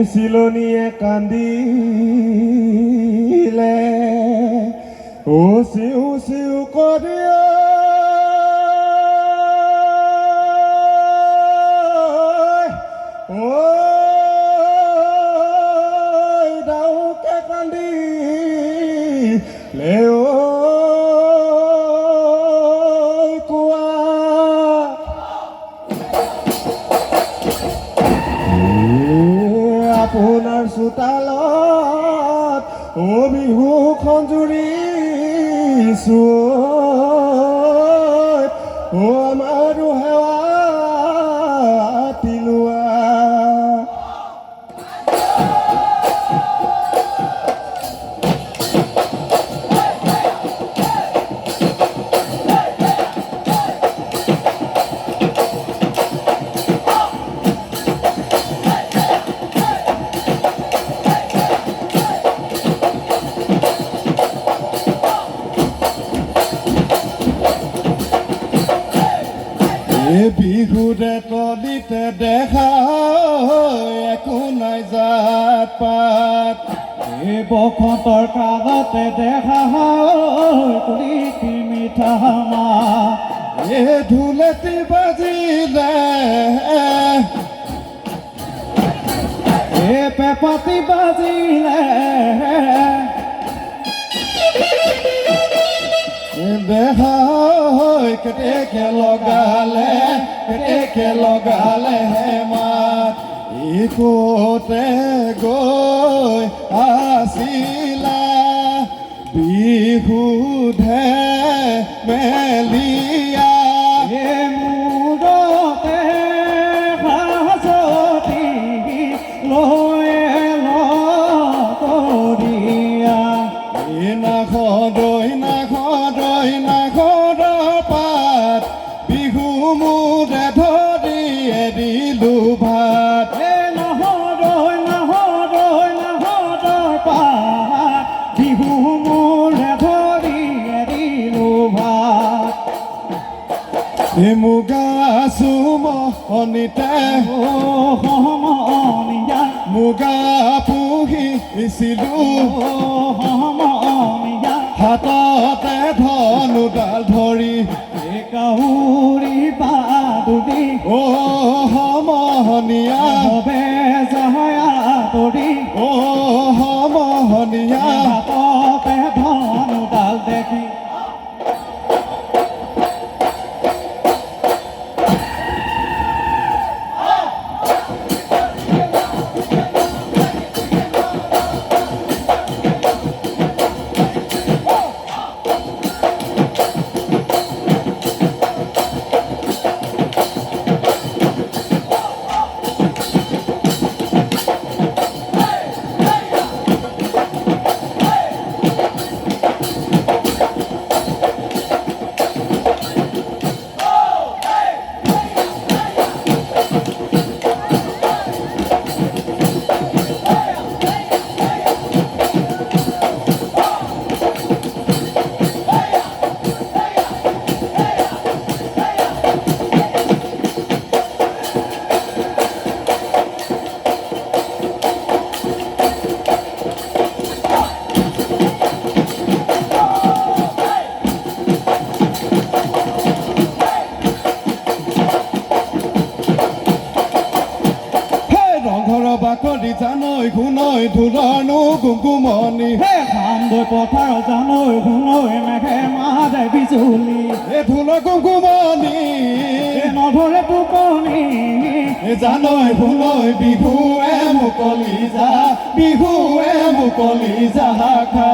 চিলনীয়ে কান্দিলে ও চিউ চিউ কৰি ডাউকে কান্দিলে কোৱা আপোনাৰ চোতালত বিহু খঞ্জুৰিছো আমাৰো সেৱা তিলোৱা বিহুৰে তলিতে দেখা একো নাই জাত পাত বসন্তৰ কালতে দেখা কুলিটি মিঠা মাত ঢোলেটি বাজিলে পেঁপাটি বাজিলে দেখা কেতেকে লগালে মাত ইকোতে গৈ আছিলা বিহু ধেমেলিয়া মূৰতে সাজতি লৈ কৰিয়া নাখদৰ পাত বিহু মূৰে ধৰিয়ে দিলো ভাত নাহদৰ পাত বিহু মূৰে ধৰিয়ে দিলো ভাত মুগা চুমনিতে মুগা পুহিছিলো হাততে ধনুডাল ধৰি কাউৰী বাদুলি সমহনীয়া হবে জহয়া তৰি সমহনীয়া হাততে ধনুডাল দেখি বাকলি জানৈ ঘুনৈ ধুলৰনো কুমকুমনি খান্দৈ পথাৰ জানৈ ঘুনৈ মেঘে মাৰে বিজুলি ধুলৰ কুমকুমনি নধৰে টোপনি জানৈ ঘুনৈ বিহুৱে মুকলি যা খা